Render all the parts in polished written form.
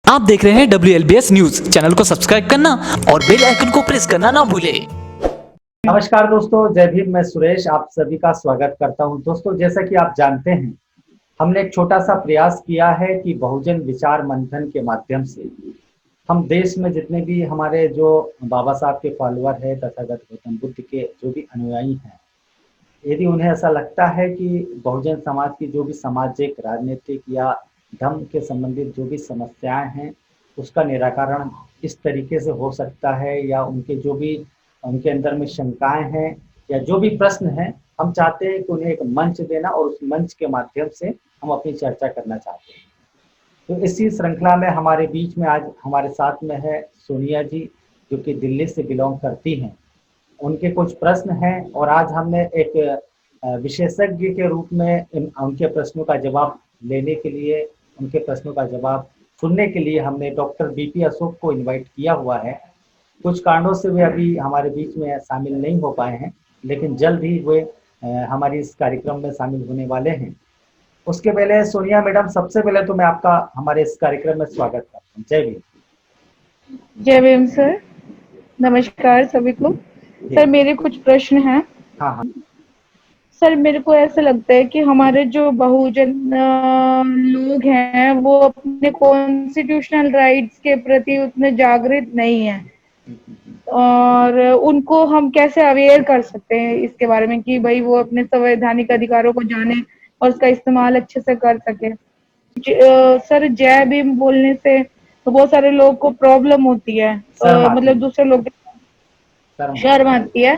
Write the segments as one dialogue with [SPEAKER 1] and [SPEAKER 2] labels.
[SPEAKER 1] आप देख रहे हैं WLBS न्यूज। चैनल को सब्सक्राइब करना और बेल आइकन को प्रेस करना ना भूलें।
[SPEAKER 2] नमस्कार दोस्तों, जय भीम। मैं सुरेश आप सभी का स्वागत करता हूं। दोस्तों, जैसा कि आप जानते हैं, हमने एक छोटा सा प्रयास किया है कि बहुजन विचार मंथन के माध्यम से हम देश में जितने भी हमारे जो बाबा साहब के फॉलोअर है, तथागत गौतम बुद्ध के जो भी अनुयायी हैं, यदि उन्हें ऐसा लगता है कि बहुजन समाज की जो भी सामाजिक, राजनीतिक या धर्म के संबंधित जो भी समस्याएं हैं, उसका निराकरण इस तरीके से हो सकता है, या उनके जो भी उनके अंदर में शंकाएं हैं या जो भी प्रश्न हैं, हम चाहते हैं कि उन्हें एक मंच देना और उस मंच के माध्यम से हम अपनी चर्चा करना चाहते हैं। तो इसी श्रृंखला में हमारे बीच में आज हमारे साथ में है सोनिया जी, जो कि दिल्ली से बिलोंग करती हैं। उनके कुछ प्रश्न हैं और आज हमने एक विशेषज्ञ के रूप में उनके प्रश्नों का जवाब लेने के लिए, उनके प्रश्नों का जवाब सुनने के लिए हमने डॉक्टर बीपी अशोक को इनवाइट किया हुआ है। कुछ कारणों से वे अभी हमारे बीच में शामिल नहीं हो पाए हैं, लेकिन जल्द ही वे हमारी इस कार्यक्रम में शामिल होने वाले हैं। उसके पहले सोनिया मैडम, सबसे पहले तो मैं आपका हमारे इस कार्यक्रम में स्वागत करता हूँ। जय भीम।
[SPEAKER 3] जय भीम सर। नमस्कार सभी को।
[SPEAKER 2] जी।
[SPEAKER 3] सर मेरे कुछ प्रश्न हैं।
[SPEAKER 2] हाँ हाँ।
[SPEAKER 3] सर मेरे को ऐसा लगता है कि हमारे जो बहुजन लोग हैं वो अपने कॉन्स्टिट्यूशनल राइट्स के प्रति उतने जागृत नहीं हैं, और उनको हम कैसे अवेयर कर सकते हैं इसके बारे में कि भाई वो अपने संवैधानिक अधिकारों को जाने और उसका इस्तेमाल अच्छे से कर सके। सर जय भीम बोलने से तो बहुत सारे लोग को प्रॉब्लम होती है,
[SPEAKER 2] शर्म आती
[SPEAKER 3] मतलब
[SPEAKER 2] है।
[SPEAKER 3] दूसरे लोग
[SPEAKER 2] शर्म आती
[SPEAKER 3] शर्म आती है।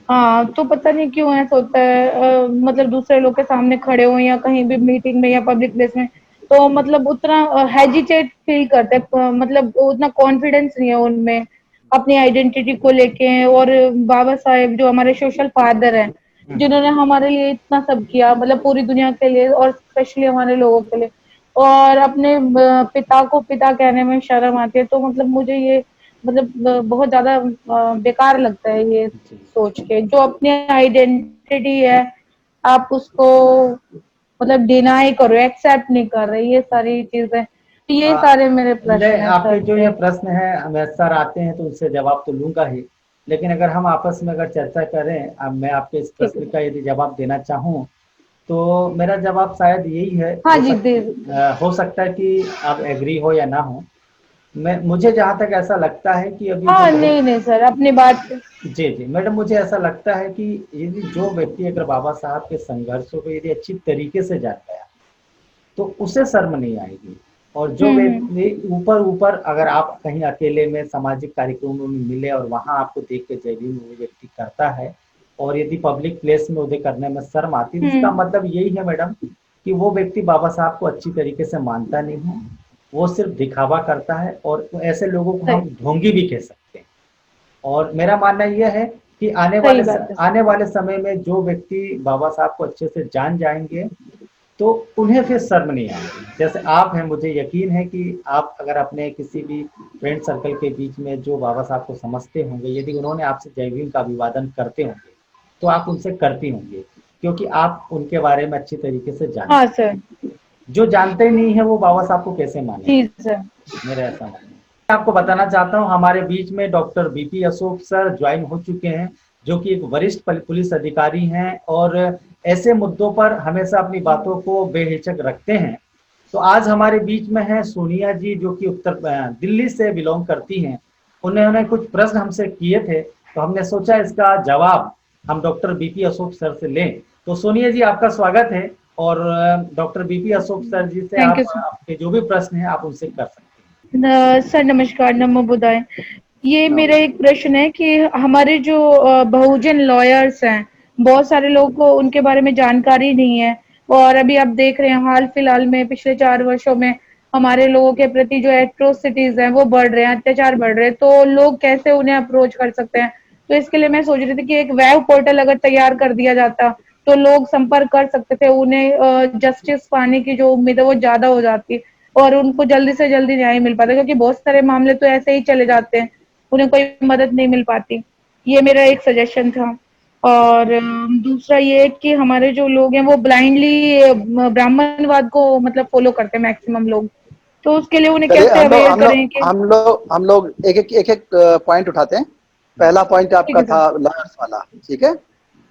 [SPEAKER 3] हाँ, तो पता नहीं क्यों ऐसा होता है, मतलब दूसरे लोग के सामने खड़े हो या कहीं भी मीटिंग में या पब्लिक प्लेस में, तो मतलब उतना हेजिटेट फील करते हैं, मतलब उतना कॉन्फिडेंस नहीं है उनमें अपनी आइडेंटिटी को लेके। और बाबा साहेब जो हमारे सोशल फादर हैं,
[SPEAKER 2] है।
[SPEAKER 3] जिन्होंने हमारे लिए इतना सब किया, मतलब पूरी दुनिया के लिए और स्पेशली हमारे लोगों के लिए, और अपने पिता को पिता कहने में शर्म आती है। तो मतलब मुझे ये मतलब बहुत ज्यादा बेकार लगता है ये
[SPEAKER 2] जी।
[SPEAKER 3] सोच के, जो अपनी आइडेंटिटी है आप उसको मतलब डिनाई करो, एक्सेप्ट नहीं कर रहे, ये सारी चीजें। तो ये
[SPEAKER 2] आ,
[SPEAKER 3] सारे मेरे
[SPEAKER 2] ले
[SPEAKER 3] प्रश्न है
[SPEAKER 2] आपके
[SPEAKER 3] सर
[SPEAKER 2] जो ये
[SPEAKER 3] से।
[SPEAKER 2] प्रश्न है, मैं सर आते हैं तो उनसे जवाब तो लूंगा ही, लेकिन अगर हम आपस में अगर चर्चा करें, अब मैं आपके इस
[SPEAKER 3] ठीक
[SPEAKER 2] प्रश्न
[SPEAKER 3] है।
[SPEAKER 2] का यदि जवाब देना चाहूँ, तो मेरा जवाब शायद यही है।
[SPEAKER 3] हाँ जी दे।
[SPEAKER 2] हो सकता है कि आप एग्री हो या ना हो। मैं मुझे जहाँ तक ऐसा लगता है कि अभी जो
[SPEAKER 3] हाँ
[SPEAKER 2] बहुत।
[SPEAKER 3] नहीं नहीं सर, अपनी बात।
[SPEAKER 2] जी जी मैडम, मुझे ऐसा लगता है कि यदि जो व्यक्ति अगर बाबा साहब के संघर्षों को यदि अच्छी तरीके से जान गया, तो उसे शर्म नहीं आएगी। और जो
[SPEAKER 3] हम्म।
[SPEAKER 2] व्यक्ति ऊपर ऊपर, अगर आप कहीं अकेले में सामाजिक कार्यक्रमों में मिले और वहां आपको देख के जय भीम वो व्यक्ति करता है, और यदि पब्लिक प्लेस में उसे करने में शर्म आती है, तो इसका
[SPEAKER 3] हम्म।
[SPEAKER 2] मतलब यही है मैडम कि वो व्यक्ति बाबा साहब को अच्छी तरीके से मानता नहीं है। वो सिर्फ दिखावा करता है, और ऐसे लोगों को
[SPEAKER 3] सही।
[SPEAKER 2] हम ढोंगी भी कह सकते हैं। और मेरा मानना यह है कि
[SPEAKER 3] सही बात है सर।
[SPEAKER 2] आने वाले समय में जो व्यक्ति बाबा साहब को अच्छे से जान जाएंगे, तो उन्हें फिर शर्म नहीं आएगी। जैसे आप हैं, मुझे यकीन है कि आप अगर अपने किसी भी फ्रेंड सर्कल के बीच में जो बाबा साहब को समझते होंगे, यदि उन्होंने आपसे जय भीम का अभिवादन करते होंगे, तो आप उनसे करती होंगे, क्योंकि आप उनके बारे में अच्छी तरीके से
[SPEAKER 3] हाँ
[SPEAKER 2] जानते
[SPEAKER 3] सर।
[SPEAKER 2] हैं। जो जानते ही नहीं है वो बाबा साहब को कैसे
[SPEAKER 3] जी
[SPEAKER 2] मानेंगे।
[SPEAKER 3] सर।
[SPEAKER 2] मेरा ऐसा मानना है। मैं आपको बताना चाहता हूँ, हमारे बीच में doctor BP Ashok sir join हो चुके हैं, जो कि एक वरिष्ठ पुलिस अधिकारी हैं और ऐसे मुद्दों पर हमेशा अपनी बातों को बेहिचक रखते हैं। तो आज हमारे बीच में है सोनिया जी, जो कि दिल्ली से बिलोंग करती हैं। उन्होंने कुछ प्रश्न हमसे किए थे, तो हमने सोचा इसका जवाब हम डॉक्टर बीपी अशोक सर से लें। तो सोनिया जी, आपका स्वागत है। और डॉक्टर बीपी अशोक सर जी से
[SPEAKER 3] थैंक
[SPEAKER 2] आप
[SPEAKER 3] यू सर।
[SPEAKER 2] आपके जो भी प्रश्न हैं आप उनसे कर सकते
[SPEAKER 3] सर नमस्कार, नमो बुदाय। ये
[SPEAKER 2] हैं।
[SPEAKER 3] मेरा एक प्रश्न है कि हमारे जो बहुजन लॉयर्स हैं, बहुत सारे लोगों को उनके बारे में जानकारी नहीं है। और अभी आप देख रहे हैं हाल फिलहाल में पिछले 4 वर्षों में हमारे लोगों के प्रति जो एट्रोसिटीज हैं वो बढ़ रहे हैं, अत्याचार बढ़ रहे हैं, तो लोग कैसे उन्हें अप्रोच कर सकते हैं। तो इसके लिए मैं सोच रही थी कि एक वेब पोर्टल अगर तैयार कर दिया जाता तो लोग संपर्क कर सकते थे, उन्हें जस्टिस पाने की जो उम्मीद है वो ज्यादा हो जाती और उनको जल्दी से जल्दी न्याय मिल पाता, क्योंकि बहुत सारे मामले तो ऐसे ही चले जाते हैं, उन्हें कोई मदद नहीं मिल पाती। ये मेरा एक सजेशन था। और दूसरा ये कि हमारे जो लोग हैं वो ब्लाइंडली ब्राह्मणवाद को मतलब फॉलो करते हैं मैक्सिमम लोग। तो उसके लिए उन्हें
[SPEAKER 4] चलिए
[SPEAKER 3] कैसे अवेयर करें कि?
[SPEAKER 4] हम लोग एक एक पॉइंट उठाते हैं। पहला पॉइंट
[SPEAKER 3] ठीक
[SPEAKER 4] आपका
[SPEAKER 3] है सर।
[SPEAKER 4] था लॉयर्स वाला, ठीक है।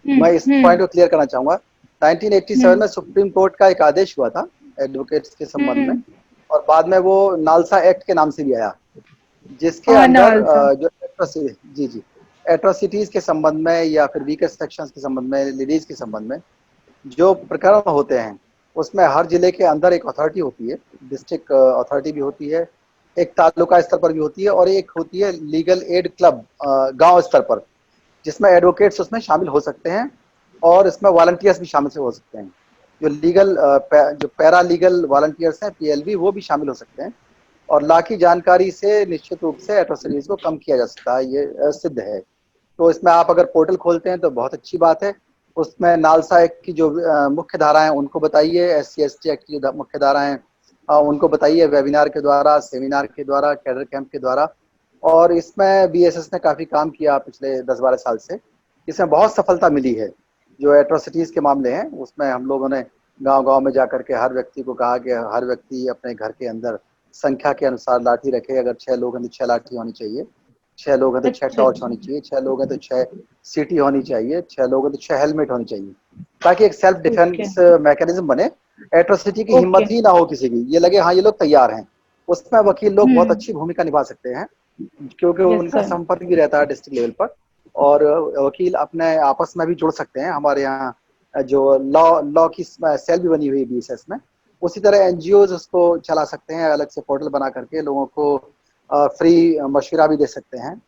[SPEAKER 4] मैं इस पॉइंट
[SPEAKER 3] हम्म।
[SPEAKER 4] को क्लियर करना चाहूंगा। 1987
[SPEAKER 3] हम्म।
[SPEAKER 4] में सुप्रीम कोर्ट का एक आदेश हुआ था एडवोकेट्स के संबंध में,
[SPEAKER 3] हम्म।
[SPEAKER 4] और बाद में वो नालसा एक्ट के नाम से भी आया, जिसके
[SPEAKER 3] हाँ
[SPEAKER 4] अंदर
[SPEAKER 3] नालसा।
[SPEAKER 4] जो जी जी एट्रोसिटीज के संबंध में या फिर वीकर सेक्शंस के संबंध में, लेडीज के संबंध में जो प्रकरण होते हैं, उसमें हर जिले के अंदर एक अथॉरिटी होती है, डिस्ट्रिक्ट अथॉरिटी भी होती है, एक तालुका स्तर पर भी होती है, और एक होती है लीगल एड क्लब गांव स्तर पर, जिसमें एडवोकेट्स उसमें शामिल हो सकते हैं, और इसमें वॉलंटियर्स भी शामिल से हो सकते हैं। जो जो पैरा लीगल वॉलंटियर्स हैं, पीएलवी, वो भी शामिल हो सकते हैं। और लॉ की जानकारी से निश्चित रूप से एट्रोसिटीज को कम किया जा सकता है, ये सिद्ध है। तो इसमें आप अगर पोर्टल खोलते हैं तो बहुत अच्छी बात है। उसमें नालसा एक्ट की जो मुख्य धाराएं उनको बताइए, SC/ST एक्ट की जो मुख्य धाराएं उनको बताइए, वेबिनार के द्वारा, सेमिनार के द्वारा, कैडर कैंप के द्वारा। और इसमें BSS ने काफ़ी काम किया पिछले 10-12 साल से, इसमें बहुत सफलता मिली है। जो एट्रोसिटीज़ के मामले हैं उसमें हम लोगों ने गांव-गांव में जाकर के हर व्यक्ति को कहा कि हर व्यक्ति अपने घर के अंदर संख्या के अनुसार लाठी रखे। अगर 6 लोग हैं तो 6 लाठी होनी चाहिए, 6 लोग हैं तो 6
[SPEAKER 3] अच्छा
[SPEAKER 4] टॉर्च
[SPEAKER 3] अच्छा।
[SPEAKER 4] होनी चाहिए, 6 लोग हैं तो 6 सीटी होनी चाहिए, 6 लोग हैं तो 6 हेलमेट होनी चाहिए, ताकि एक सेल्फ
[SPEAKER 3] ओके
[SPEAKER 4] डिफेंस मैकेनिज्म बने। एट्रोसिटी की
[SPEAKER 3] ओके।
[SPEAKER 4] हिम्मत ही ना हो किसी की, ये लगे हाँ ये लोग तैयार हैं। उसमें वकील लोग बहुत
[SPEAKER 3] हम्म।
[SPEAKER 4] अच्छी भूमिका निभा सकते हैं, क्योंकि
[SPEAKER 3] यस
[SPEAKER 4] उनका
[SPEAKER 3] सर।
[SPEAKER 4] संपर्क भी रहता है डिस्ट्रिक्ट लेवल पर। और वकील अपने आपस में भी जुड़ सकते हैं। हमारे यहाँ जो लॉ लॉ की सेल भी बनी हुई है BSS में। उसी तरह NGOs उसको चला सकते हैं, अलग से पोर्टल बना करके लोगों को फ्री मशवरा भी दे सकते हैं।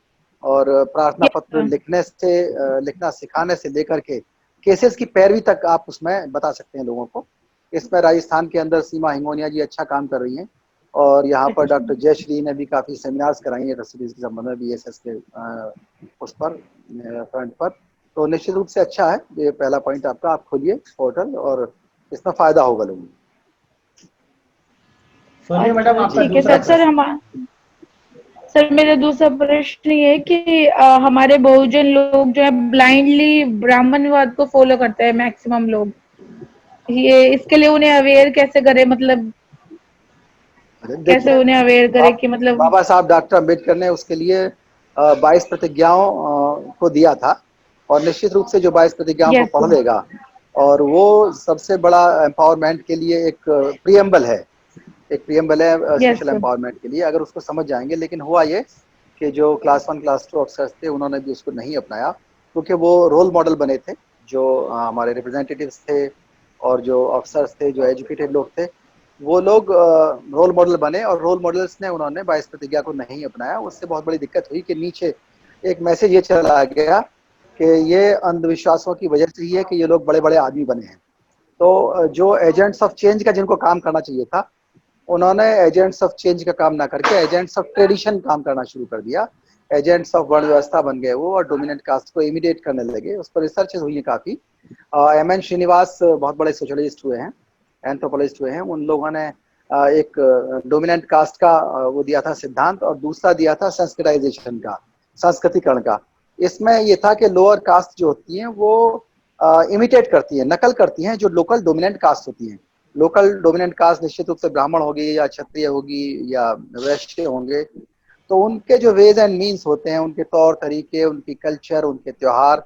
[SPEAKER 4] और प्रार्थना
[SPEAKER 3] यस
[SPEAKER 4] पत्र
[SPEAKER 3] सर।
[SPEAKER 4] लिखना सिखाने से लेकर के केसेस की पैरवी तक आप उसमें बता सकते हैं लोगों को। इसमें राजस्थान के अंदर सीमा हिंगोनिया जी अच्छा काम कर रही हैं, और यहाँ पर
[SPEAKER 3] अच्छा।
[SPEAKER 4] डॉक्टर जयश्री ने भी काफ़ी सेमिनार्स कराई हैं रेसिपीज के संबंध में BSS के उस पर फ्रंट पर। तो निश्चित रूप से अच्छा है। ये पहला पॉइंट आपका, आप खोलिए पोर्टल और इसमें फ़ायदा होगा लोगों को।
[SPEAKER 2] सुनिए मैडम,
[SPEAKER 3] अच्छा
[SPEAKER 2] आपका
[SPEAKER 3] ठीक है
[SPEAKER 2] दूसरा
[SPEAKER 3] सर।
[SPEAKER 2] प्रश्न।
[SPEAKER 3] सर मेरा दूसरा प्रश्न ये है कि हमारे बहुजन लोग जो है ब्लाइंडली ब्राह्मणवाद को फॉलो करते हैं मैक्सिमम लोग। ये इसके लिए उन्हें अवेयर कैसे करें, मतलब कैसे
[SPEAKER 4] देखिए,
[SPEAKER 3] उन्हें अवेयर करें कि मतलब?
[SPEAKER 4] बाबा साहब डॉक्टर अम्बेडकर ने उसके लिए 22 प्रतिज्ञाओं को दिया था, और निश्चित रूप से जो 22 प्रतिज्ञाओं को
[SPEAKER 3] यस
[SPEAKER 4] पढ़
[SPEAKER 3] सर।
[SPEAKER 4] लेगा, और वो सबसे बड़ा एम्पावरमेंट के लिए एक प्रियम्बल है, एक प्रियम्बल है
[SPEAKER 3] यस
[SPEAKER 4] सोशल
[SPEAKER 3] सर।
[SPEAKER 4] एम्पावरमेंट के लिए, अगर उसको समझ जाएंगे। लेकिन हुआ ये कि जो क्लास 1 क्लास 2 अफसर्स थे उन्होंने भी उसको नहीं अपनाया, क्योंकि वो रोल मॉडल बने थे। जो हमारे रिप्रेजेंटेटिव्स थे और जो अफसर्स थे, जो एजुकेटेड लोग थे, वो लोग रोल मॉडल बने, और रोल मॉडल्स ने उन्होंने 22 प्रतिज्ञा को नहीं अपनाया। उससे बहुत बड़ी दिक्कत हुई कि नीचे एक मैसेज ये चला गया कि ये अंधविश्वासों की वजह से ही है कि ये लोग बड़े बड़े आदमी बने हैं। तो जो एजेंट्स ऑफ चेंज का जिनको काम करना चाहिए था, उन्होंने एजेंट्स ऑफ चेंज का काम ना करके एजेंट्स ऑफ ट्रेडिशन काम करना शुरू कर दिया। एजेंट्स ऑफ वर्ण व्यवस्था बन गए वो, और डोमिनेंट कास्ट को इमिडिएट करने लगे। उस पर रिसर्च हुई है काफ़ी। MN श्रीनिवास बहुत बड़े सोशलिस्ट हुए हैं, एंथ्रोपोलॉजिस्ट हुए हैं। उन लोगों ने एक डोमिनेंट कास्ट का वो दिया था सिद्धांत, और दूसरा दिया था संस्कृताइजेशन का, संस्कृतिकरण का। इसमें ये था कि लोअर कास्ट जो होती हैं वो इमिटेट करती हैं, नकल करती हैं जो लोकल डोमिनेंट कास्ट होती हैं। लोकल डोमिनेंट कास्ट निश्चित रूप से ब्राह्मण होगी, या क्षत्रिय होगी, या वैश्य होंगे। तो उनके जो वेज एंड मीन्स होते हैं, उनके तौर तरीके, उनकी कल्चर, उनके त्योहार,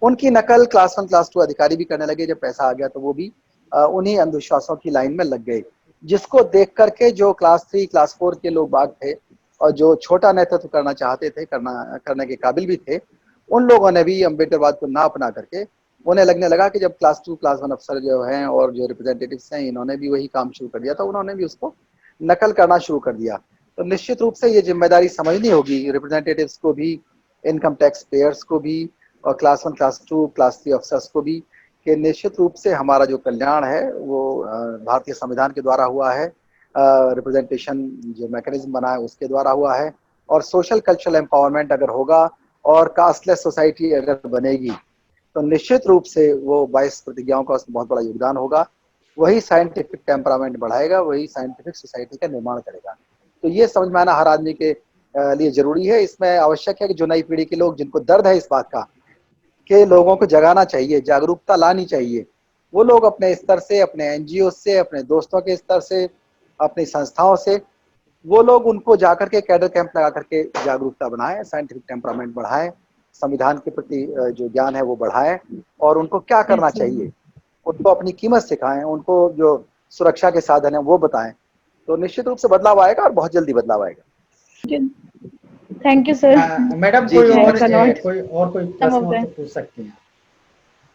[SPEAKER 4] उनकी नकल क्लास 1 क्लास 2 अधिकारी भी करने लगे। जब पैसा आ गया तो वो भी उन्हीं अंधविश्वासों की लाइन में लग गए, जिसको देख करके जो क्लास 3 क्लास 4 के लोग बाग थे, और जो छोटा नेतृत्व करना चाहते थे, करने के काबिल भी थे, उन लोगों ने भी अम्बेडकरवाद को ना अपना करके, उन्हें लगने लगा कि जब क्लास 2 क्लास 1 अफसर जो हैं और जो रिप्रेजेंटेटिव्स हैं, इन्होंने भी वही काम शुरू कर दिया, तो उन्होंने भी उसको नकल करना शुरू कर दिया। तो निश्चित रूप से ये जिम्मेदारी समझनी होगी रिप्रेजेंटेटिव्स को भी, इनकम टैक्स पेयर्स को भी, और क्लास 1 क्लास 2 क्लास 3 अफसर्स को भी, कि निश्चित रूप से हमारा जो कल्याण है वो भारतीय संविधान के द्वारा हुआ है, रिप्रेजेंटेशन जो मैकेनिज्म बना है उसके द्वारा हुआ है, और सोशल कल्चरल एम्पावरमेंट अगर होगा और कास्टलेस सोसाइटी अगर बनेगी, तो निश्चित रूप से वो 22 प्रतिज्ञाओं का उसमें बहुत बड़ा योगदान होगा। वही साइंटिफिक टेम्परामेंट बढ़ाएगा, वही साइंटिफिक सोसाइटी का निर्माण करेगा। तो ये समझ में आना हर आदमी के लिए जरूरी है। इसमें आवश्यक है कि जो नई पीढ़ी के लोग, जिनको दर्द है इस बात का कि लोगों को जगाना चाहिए, जागरूकता लानी चाहिए, वो लोग अपने स्तर से, अपने NGO से, अपने दोस्तों के स्तर से, अपनी संस्थाओं से वो लोग उनको जाकर के कैडर कैंप लगा करके जागरूकता बनाएं, साइंटिफिक टेम्परामेंट बढ़ाएं, संविधान के प्रति जो ज्ञान है वो बढ़ाएं, और उनको क्या करना
[SPEAKER 3] Yes, sir.
[SPEAKER 4] चाहिए उनको अपनी कीमत सिखाएं, उनको जो सुरक्षा के साधन है वो बताएं। तो निश्चित रूप से बदलाव आएगा और बहुत जल्दी बदलाव आएगा।
[SPEAKER 3] Thank you, sir.
[SPEAKER 2] Madam
[SPEAKER 4] ji जी
[SPEAKER 3] Thanks a lot.
[SPEAKER 2] कोई
[SPEAKER 3] Some
[SPEAKER 2] प्रश्न
[SPEAKER 3] of
[SPEAKER 2] हो तो
[SPEAKER 3] them.
[SPEAKER 2] पूछ सकती हैं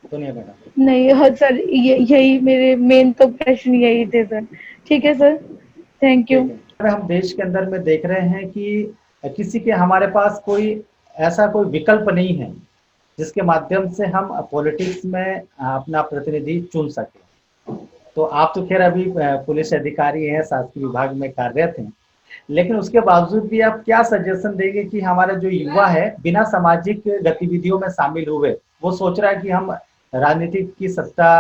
[SPEAKER 2] दुनिया मैडम।
[SPEAKER 3] नहीं हाँ सर, यही मेरे मेन तो प्रश्न यही थे सर। ठीक है सर, थैंक यू।
[SPEAKER 2] ठीक है, अगर हम देश के अंदर में देख रहे हैं कि किसी के हमारे पास कोई ऐसा कोई विकल्प नहीं है जिसके माध्यम से हम पॉलिटिक्स में अपना प्रतिनिधि चुन सके। तो आप तो खैर अभी पुलिस अधिकारी हैं, शासकीय विभाग में कार्यरत हैं, लेकिन उसके बावजूद भी आप क्या सजेशन देंगे कि हमारा जो युवा है बिना सामाजिक गतिविधियों में शामिल हुए वो सोच रहा है कि हम राजनीति की सत्ता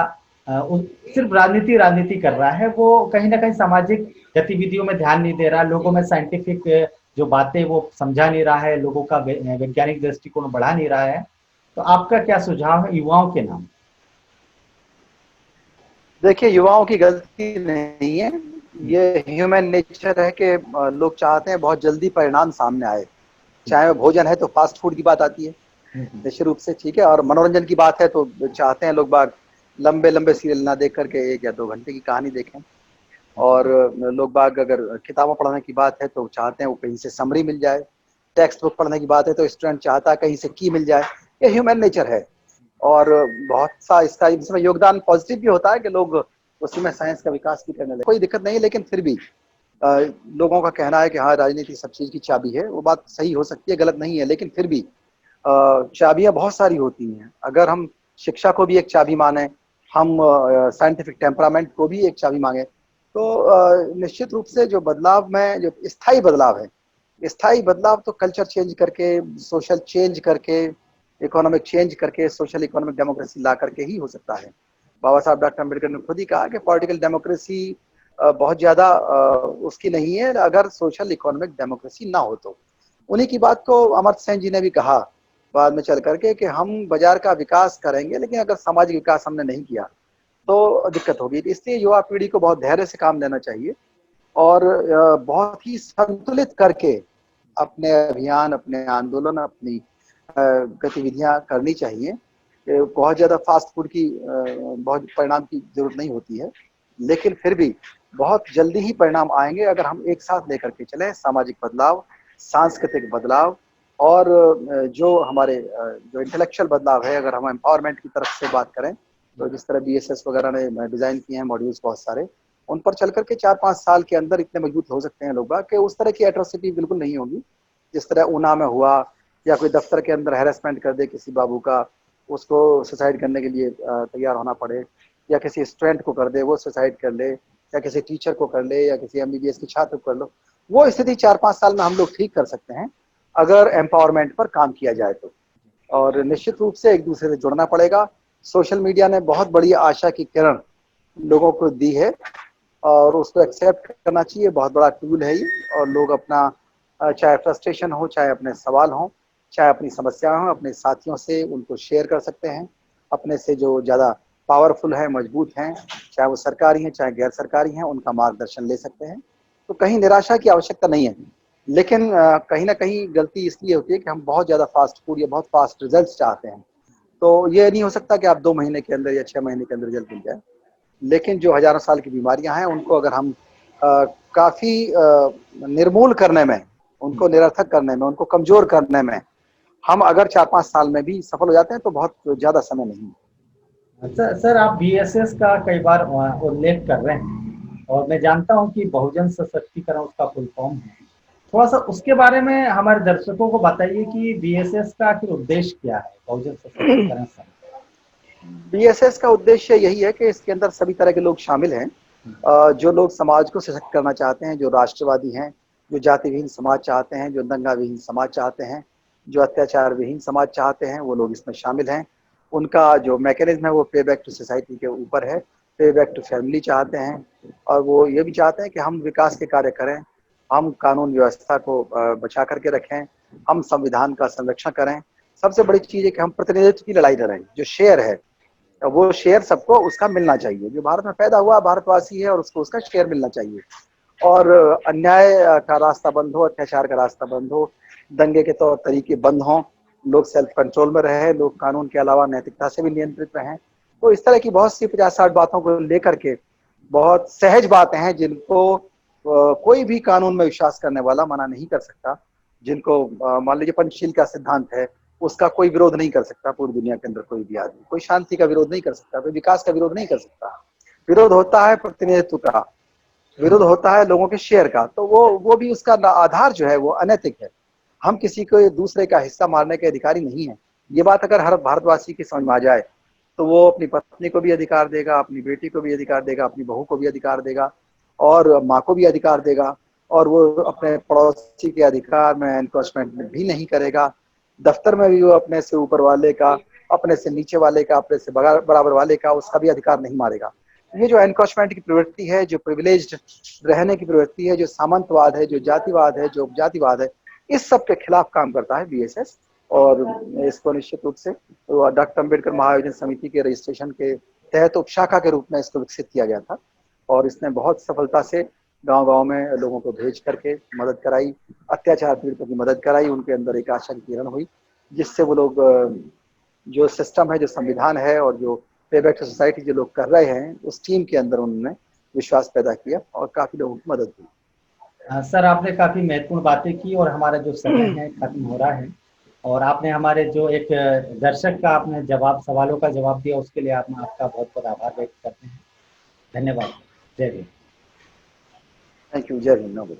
[SPEAKER 2] सिर्फ राजनीति कर रहा है, वो कहीं ना कहीं सामाजिक गतिविधियों में ध्यान नहीं दे रहा, लोगों में साइंटिफिक जो बातें वो समझा नहीं रहा है, लोगों का वैज्ञानिक दृष्टिकोण बढ़ा नहीं रहा है। तो आपका क्या सुझाव है युवाओं के नाम?
[SPEAKER 4] देखिए, युवाओं की गलती नहीं है, ये ह्यूमन नेचर है कि लोग चाहते हैं बहुत जल्दी परिणाम सामने आए। चाहे वो भोजन है तो फास्ट फूड की बात आती है निश्चित रूप से, ठीक है। और मनोरंजन की बात है तो चाहते हैं लोग बाग लंबे लंबे सीरियल ना देख करके 1 या 2 घंटे की कहानी देखें। और लोग बाग अगर किताबें पढ़ने की बात है तो चाहते हैं वो कहीं से समरी मिल जाए। टेक्स्ट बुक पढ़ने की बात है तो स्टूडेंट चाहता है कहीं से की मिल जाए। ये ह्यूमन नेचर है, और बहुत सा इसका इसमें योगदान पॉजिटिव भी होता है कि लोग उसी में साइंस का विकास भी करने लगे, कोई दिक्कत नहीं है। लेकिन फिर भी लोगों का कहना है कि हाँ राजनीति सब चीज़ की चाबी है, वो बात सही हो सकती है, गलत नहीं है। लेकिन फिर भी चाबियां बहुत सारी होती हैं। अगर हम शिक्षा को भी एक चाबी माने, हम साइंटिफिक टेम्परामेंट को भी एक चाबी मांगे, तो निश्चित रूप से जो बदलाव में जो स्थायी बदलाव है, स्थायी बदलाव तो कल्चर चेंज करके, सोशल चेंज करके, इकोनॉमिक चेंज करके, सोशल इकोनॉमिक डेमोक्रेसी ला करके ही हो सकता है। बाबा साहब डॉक्टर अम्बेडकर ने खुद ही कहा कि पॉलिटिकल डेमोक्रेसी बहुत ज़्यादा उसकी नहीं है अगर सोशल इकोनॉमिक डेमोक्रेसी ना हो तो। उन्हीं की बात को अमर्त्य सेन जी ने भी कहा बाद में चल करके कि हम बाजार का विकास करेंगे लेकिन अगर सामाजिक विकास हमने नहीं किया तो दिक्कत होगी। इसलिए युवा पीढ़ी को बहुत धैर्य से काम लेना चाहिए और बहुत ही संतुलित करके अपने अभियान, अपने आंदोलन, अपनी गतिविधियां करनी चाहिए। बहुत ज़्यादा फास्ट फूड की बहुत परिणाम की जरूरत नहीं होती है, लेकिन फिर भी बहुत जल्दी ही परिणाम आएंगे अगर हम एक साथ लेकर के चलें। सामाजिक बदलाव, सांस्कृतिक बदलाव और जो हमारे जो इंटेलेक्चुअल बदलाव है, अगर हम एम्पावरमेंट की तरफ से बात करें तो जिस तरह BSS वगैरह ने डिज़ाइन किए हैं मॉड्यूल्स बहुत सारे, उन पर चल करके 4-5 साल के अंदर इतने मजबूत हो सकते हैं लोग बाग कि उस तरह की एट्रोसिटी बिल्कुल नहीं होगी जिस तरह ऊना में हुआ, या कोई दफ्तर के अंदर हैरेसमेंट कर दे किसी बाबू का, उसको सुसाइड करने के लिए तैयार होना पड़े, या किसी स्टूडेंट को कर दे वो सुसाइड कर ले, या किसी टीचर को कर ले, या किसी MBBS के छात्र को कर लो। वो स्थिति 4-5 साल में हम लोग ठीक कर सकते हैं अगर एम्पावरमेंट पर काम किया जाए तो। और निश्चित रूप से एक दूसरे से जुड़ना पड़ेगा। सोशल मीडिया ने बहुत बड़ी आशा की किरण लोगों को दी है और उसको एक्सेप्ट करना चाहिए। बहुत बड़ा टूल है ये, और लोग अपना चाहे फ्रस्ट्रेशन हो, चाहे अपने सवाल हों, चाहे अपनी समस्याएं हों, अपने साथियों से उनको शेयर कर सकते हैं। अपने से जो ज़्यादा पावरफुल हैं, मजबूत हैं, चाहे वो सरकारी हैं चाहे गैर सरकारी हैं, उनका मार्गदर्शन ले सकते हैं। तो कहीं निराशा की आवश्यकता नहीं है। लेकिन कहीं ना कहीं गलती इसलिए होती है कि हम बहुत ज़्यादा फास्ट फूड या बहुत फास्ट रिजल्ट्स चाहते हैं। तो ये नहीं हो सकता कि आप 2 महीने के अंदर या 6 महीने के अंदर रिजल्ट मिल जाए। लेकिन जो हज़ारों साल की बीमारियां हैं उनको अगर हम काफ़ी निर्मूल करने में, उनको निरर्थक करने में, उनको कमज़ोर करने में हम अगर 4-5 साल में भी सफल हो जाते हैं तो बहुत ज़्यादा समय नहीं है।
[SPEAKER 2] सर आप BSS का कई बार उल्लेख कर रहे हैं और मैं जानता हूं कि बहुजन सशक्तिकरण उसका फुल फॉर्म है। थोड़ा सा उसके बारे में हमारे दर्शकों को बताइए कि BSS का आखिर उद्देश्य क्या है, बहुजन सशक्तिकरण संघ?
[SPEAKER 4] BSS का उद्देश्य यही है कि इसके अंदर सभी तरह के लोग शामिल हैं, जो लोग समाज को सशक्त करना चाहते हैं, जो राष्ट्रवादी हैं, जो जाति विहीन समाज चाहते हैं, जो दंगा विहीन समाज चाहते हैं, जो अत्याचार विहीन समाज चाहते हैं, वो लोग इसमें शामिल हैं। उनका जो मैकेनिज्म है वो पे बैक टू सोसाइटी के ऊपर है, पे बैक टू फैमिली चाहते हैं, और वो ये भी चाहते हैं कि हम विकास के कार्य करें, हम कानून व्यवस्था को बचा करके रखें, हम संविधान का संरक्षण करें। सबसे बड़ी चीज़ है कि हम प्रतिनिधित्व की लड़ाई लड़ें। जो शेयर है वो शेयर सबको उसका मिलना चाहिए, जो भारत में पैदा हुआ भारतवासी है और उसको उसका शेयर मिलना चाहिए। और अन्याय का रास्ता बंद हो, अत्याचार का रास्ता बंद हो, दंगे के तौर तरीके बंद हों, लोग सेल्फ कंट्रोल में रहे, लोग कानून के अलावा नैतिकता से भी नियंत्रित रहें। तो इस तरह की बहुत सी 50-60 बातों को लेकर के बहुत सहज बातें हैं जिनको कोई भी कानून में विश्वास करने वाला मना नहीं कर सकता। जिनको मान लीजिए पंचशील का सिद्धांत है, उसका कोई विरोध नहीं कर सकता पूरी दुनिया के अंदर कोई भी आदमी। कोई शांति का विरोध नहीं कर सकता, कोई विकास का विरोध नहीं कर सकता। विरोध होता है प्रतिनिधित्व का, विरोध होता है लोगों के शेयर का, तो वो भी उसका आधार जो है वो अनैतिक है। हम किसी को दूसरे का हिस्सा मारने के अधिकारी नहीं है। ये बात अगर हर भारतवासी की समझ में आ जाए तो वो अपनी पत्नी को भी अधिकार देगा, अपनी बेटी को भी अधिकार देगा, अपनी बहू को भी अधिकार देगा और माँ को भी अधिकार देगा। और वो अपने पड़ोसी के अधिकार में एनक्रोचमेंट भी नहीं करेगा। दफ्तर में भी वो अपने से ऊपर वाले का, अपने से नीचे वाले का, अपने से बराबर वाले का, उसका भी अधिकार नहीं मारेगा। ये जो एनक्रोचमेंट की प्रवृत्ति है, जो प्रिविलेज्ड रहने की प्रवृत्ति है, जो सामंतवाद है, जो जातिवाद है, जो उपजातिवाद है, इस सब के खिलाफ काम करता है बीएसएस। और इसको निश्चित रूप से तो डॉक्टर अम्बेडकर महायोजन समिति के रजिस्ट्रेशन के तहत उपशाखा के रूप में इसको विकसित किया गया था और इसने बहुत सफलता से गांव-गांव में लोगों को भेज करके मदद कराई, अत्याचार पीड़ितों की मदद कराई, उनके अंदर एक आशा की किरण हुई, जिससे वो लोग जो सिस्टम है, जो संविधान है और जो पे बैक टू सोसाइटी जो लोग कर रहे हैं, उस टीम के अंदर उन्होंने विश्वास पैदा किया और काफी लोगों की मदद हुई।
[SPEAKER 2] सर, आपने काफी महत्वपूर्ण बातें की और हमारा जो समय है खत्म हो रहा है और आपने हमारे जो एक दर्शक का आपने सवालों का जवाब दिया, उसके लिए आपका बहुत बहुत आभार व्यक्त करते हैं। धन्यवाद। जय हिंद।
[SPEAKER 4] Thank you. जय हिंद।